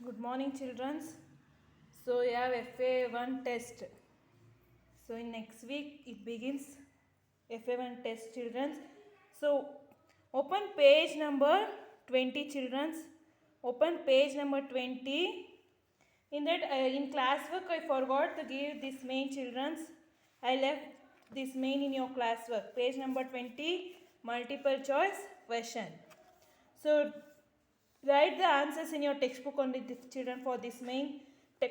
Good morning, children. So we have FA1 test. So in next week it begins FA1 test, children. So open page number 20, children. Open page number 20. In that in classwork I forgot to give this main, children. I left this main in your classwork. Page number 20, multiple choice question. So write the answers in your textbook only, children, for this main.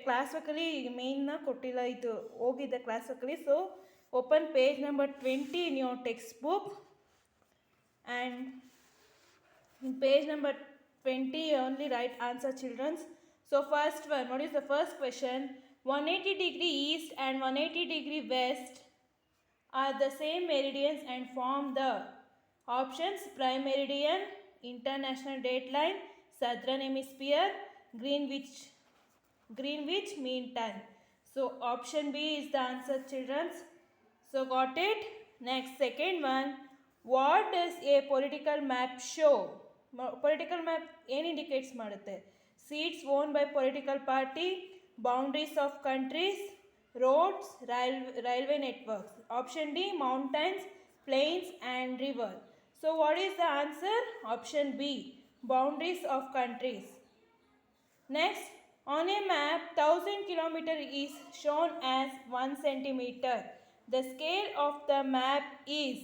ಕ್ಲಾಸ್ವರ್ಕಲ್ಲಿ ಮೇಯ್ನ ಕೊಟ್ಟಿಲ್ಲ, ಇದು ಹೋಗಿದೆ ಕ್ಲಾಸ್ವರ್ಕಲ್ಲಿ. So open page number 20 in your textbook, and in page number 20 you only write answer, children. So first one, what is the first question? 180 degree east and 180 degree west are the same meridians and form the options: prime meridian, international dateline, southern hemisphere, Greenwich mean time. So option B is the answer, children. So got it? Next, second one, what does a political map show? Political map ಏನು indicates ಮಾಡುತ್ತೆ? Seats won by political party, boundaries of countries, roads, railway networks. Option D, mountains, plains and river. So what is the answer? Option B, boundaries of countries. Next, on a map, 1000 km is shown as 1 centimeter. The scale of the map is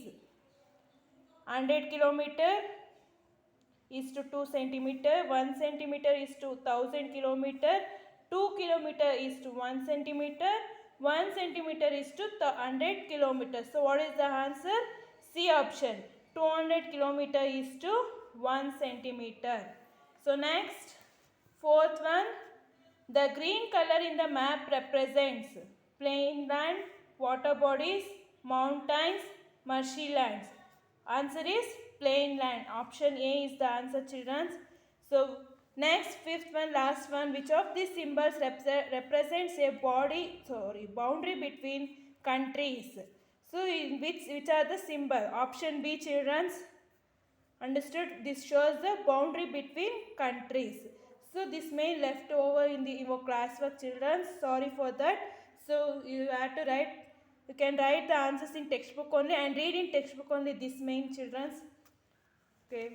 100 km is to 2 centimeter, 1 centimeter is to 1000 km, 2 km is to 1 centimeter, 1 centimeter is to 100 km. So what is the answer? C option, 200 km is to 1 centimeter. So next, fourth one, the green color in the map represents plain land, water bodies, mountains, marshy lands. Answer is plain land. Option A is the answer, children. So next, fifth one, last one, which of these symbols represents a boundary between countries? So in which are the symbol? Option B, children. Understood? This shows the boundary between countries. So this may left over in your classwork, children. Sorry for that. So you have to write. You can write the answers in textbook only and read in textbook only this main, children. Okay.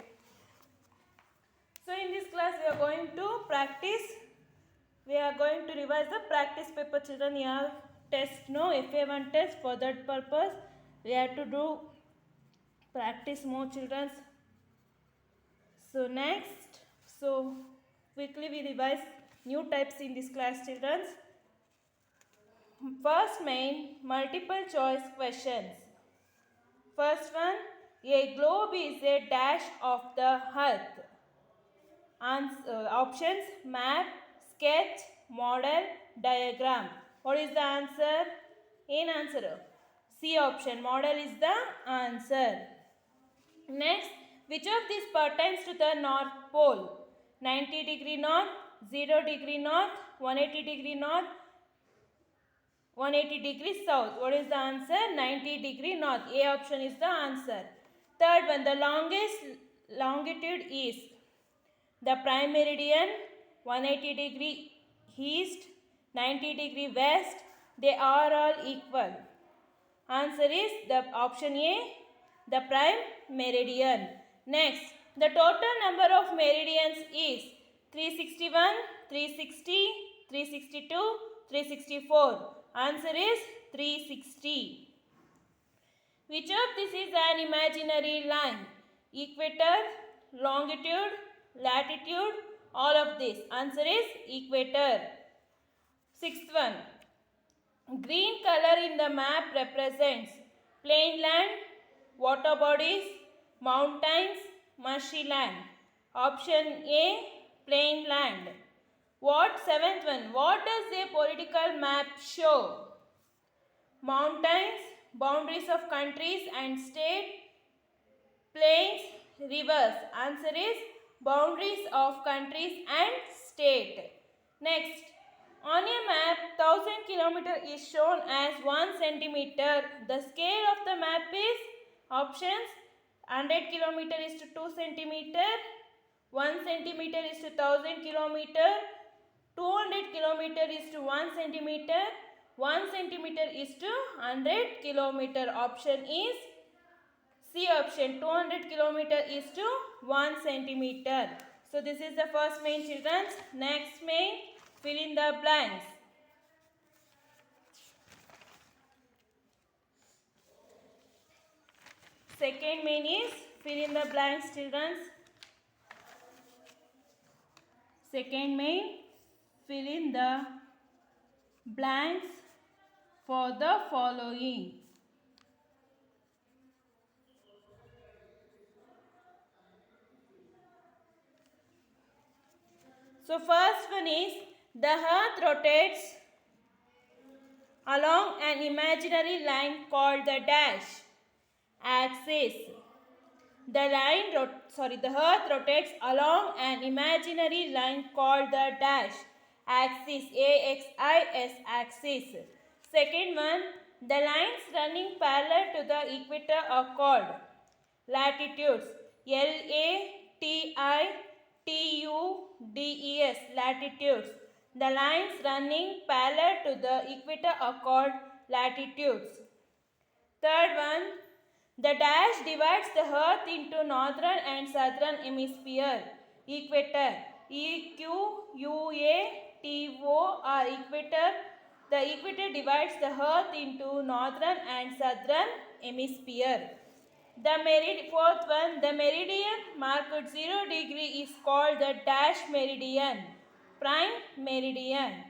So in this class we are going to practice. We are going to revise the practice paper, children. You have test, no FA1 test. For that purpose we have to do practice more, children. So next, so quickly we revise new types in this class, children. First main, multiple choice questions. First one, a globe is a dash of the earth. Options: map, sketch, model, diagram. What is the answer? In answer, C option, model is the answer. Next, which of these pertains to the North Pole? 90 degree north, 0 degree north, 180 degree north, 180 degree south. What is the answer? 90 degree north. A option is the answer. Third one, the longest longitude is the prime meridian, 180 degree east, 90 degree west. They are all equal. Answer is the option A, the prime meridian. Next, the total number of meridians is 361, 360, 362, 364. Answer is 360. Which of this is an imaginary line? Equator, longitude, latitude, all of this. Answer is equator. Sixth one, green color in the map represents plain land, water bodies, mountains, marshy land. Option A, plain land. Seventh one, what does a political map show? Mountains, boundaries of countries and state, plains, rivers. Answer is boundaries of countries and state. Next, on a map, 1000 km is shown as 1 centimeter. The scale of the map is options: 100 km is to 2 centimeter, 1 centimeter is to 1000 km, 200 kilometer is to 1 centimeter. 1 centimeter is to 100 kilometer. Option is C option. 200 kilometer is to 1 centimeter. So this is the first main, children. Next main, fill in the blanks. Second main is fill in the blanks, children. Second main, fill in the blanks for the following. So first one is the earth rotates along an imaginary line called the dash axis. The earth rotates along an imaginary line called the dash axis, AXIS axis. Second one, the lines running parallel to the equator are called latitudes, LATITUDES, latitudes. The lines running parallel to the equator are called latitudes. Third one, the dash divides the earth into northern and southern hemisphere. Equator, EQUATOR, equator. The equator divides the earth into northern and southern hemisphere. Fourth one, the meridian marked 0 degree is called the dash meridian, prime meridian.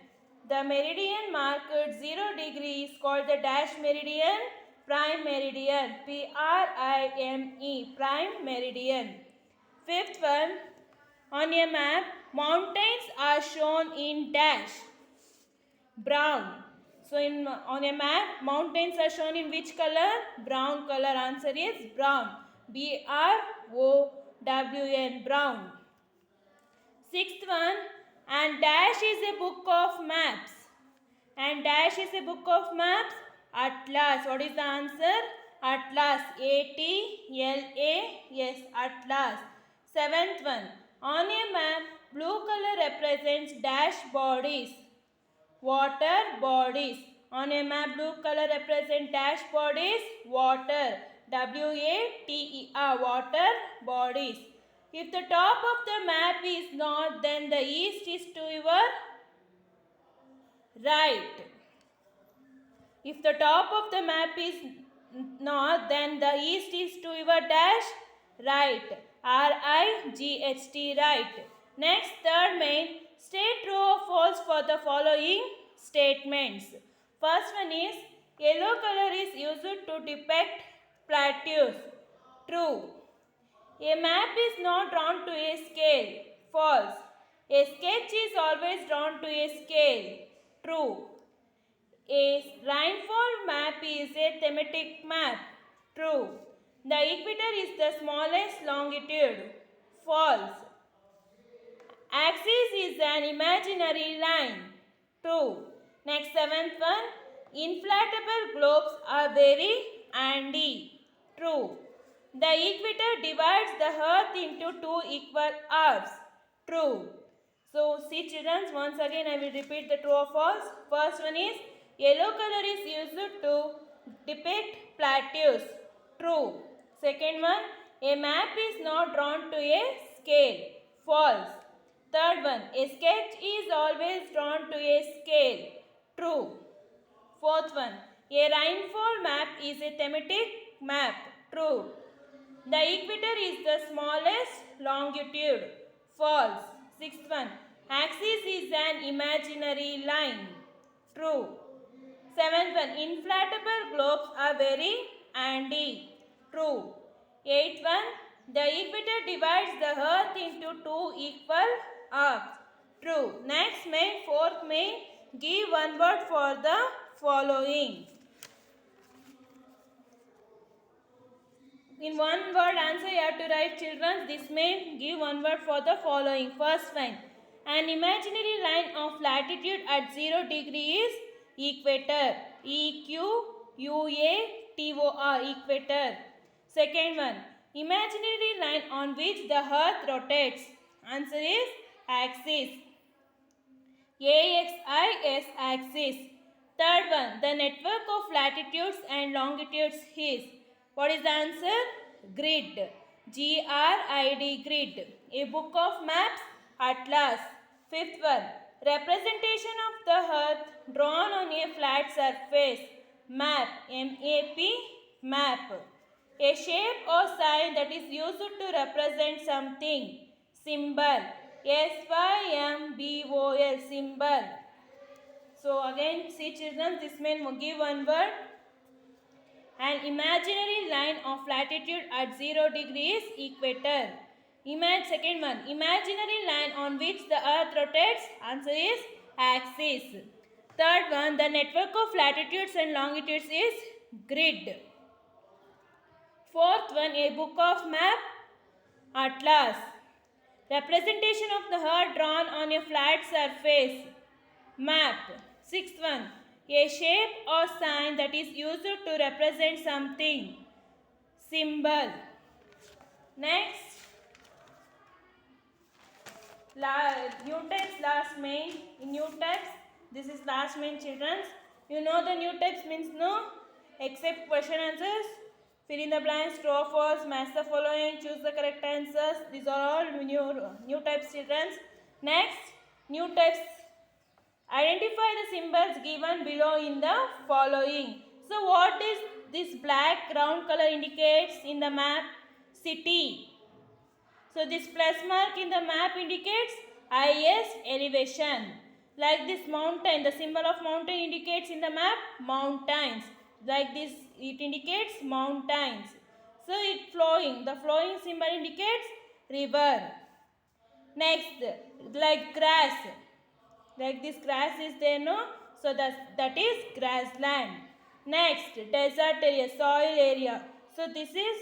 The meridian marked 0 degree is called the dash meridian, prime meridian, PRIME, prime meridian. Fifth one, on a map, mountains are shown in dash, brown. So on a map, mountains are shown in which color? Brown color. Answer is brown. BROWN, brown. Sixth one, and dash is a book of maps. And dash is a book of maps. Atlas. What is the answer? Atlas. ATLAS. Atlas. Seventh one, on a map, blue color represents dash bodies. Water bodies. On a map, blue color represent dash bodies. Water. WATER. Water bodies. If the top of the map is north, then the east is to your right. If the top of the map is north, then the east is to your dash right. RIGHT, right. Next, third main, state true or false for the following statements. First one is, yellow color is used to depict plateaus. True. A map is not drawn to a scale. False. A sketch is always drawn to a scale. True. A rainfall map is a thematic map. True. The equator is the smallest longitude. False. Axis is an imaginary line. True. Next, seventh one. Inflatable globes are very handy. True. The equator divides the earth into two equal halves. True. So, see children, once again I will repeat the true or false. First one is, yellow color is used to depict plateaus. True. Second one, a map is not drawn to a scale. False. Third one, a sketch is always drawn to a scale. True. Fourth one, a rainfall map is a thematic map. True. The equator is the smallest longitude. False. Sixth one, axis is an imaginary line. True. Seventh one, inflatable globes are very handy. True. Eighth one, the equator divides the earth into two equal halves. True. Next main, fourth main, give one word for the following. In one word answer you have to write, children. This may give one word for the following. First one, an imaginary line of latitude at 0 degree is equator. EQUATOR, equator. Second one, imaginary line on which the earth rotates. Answer is axis. AXIS axis. Third one, the network of latitudes and longitudes is. What is the answer? Grid. GRID, grid. A book of maps, atlas. Fifth one, representation of the earth drawn on a flat surface, map. MAP, map. A shape or sign that is used to represent something, symbol. SYMBOL, symbol. So again, see children, this may give one word. An imaginary line of latitude at 0 degrees equator. Second one, imaginary line on which the earth rotates. Answer is axis. Third one, the network of latitudes and longitudes is grid. Fourth one, a book of map, atlas. Representation of the earth drawn on a flat surface, map. Sixth one, a shape or sign that is used to represent something, symbol. Next, new types, last main. In new types, this is last main, children. You know the new types means no, except question answers. Fill in the blanks, true or false, match the following, choose the correct answers. These are all new types, children. Next, new types. Identify the symbols given below in the following. So what is this black round color indicates in the map? City. So this plus mark in the map indicates highest elevation. Like this mountain, the symbol of mountain indicates in the map mountains. Like this, it indicates mountains. So it flowing. The flowing symbol indicates river. Next, like grass. Like this grass is there, no? So that is grassland. Next, desert area, soil area. So this is,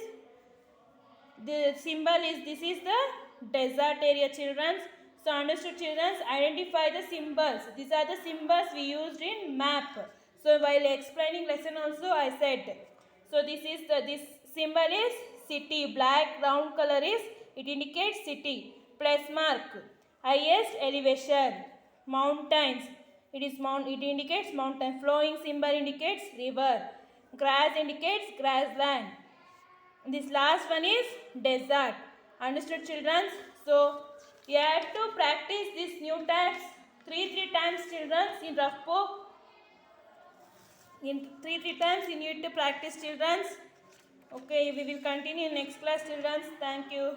the symbol is, this is the desert area, children. So understood, children? Identify the symbols. These are the symbols we used in map. So while explaining lesson also I said. So this symbol is city. Black round color is, it indicates city. Plus mark, highest elevation. Mountains, it indicates mountain. Flowing symbol indicates river. Grass indicates grassland. This last one is desert. Understood, children? So you have to practice these new types three times, children, in rough book. In three times you need to practice, children. Okay, we will continue in next class, children. Thank you.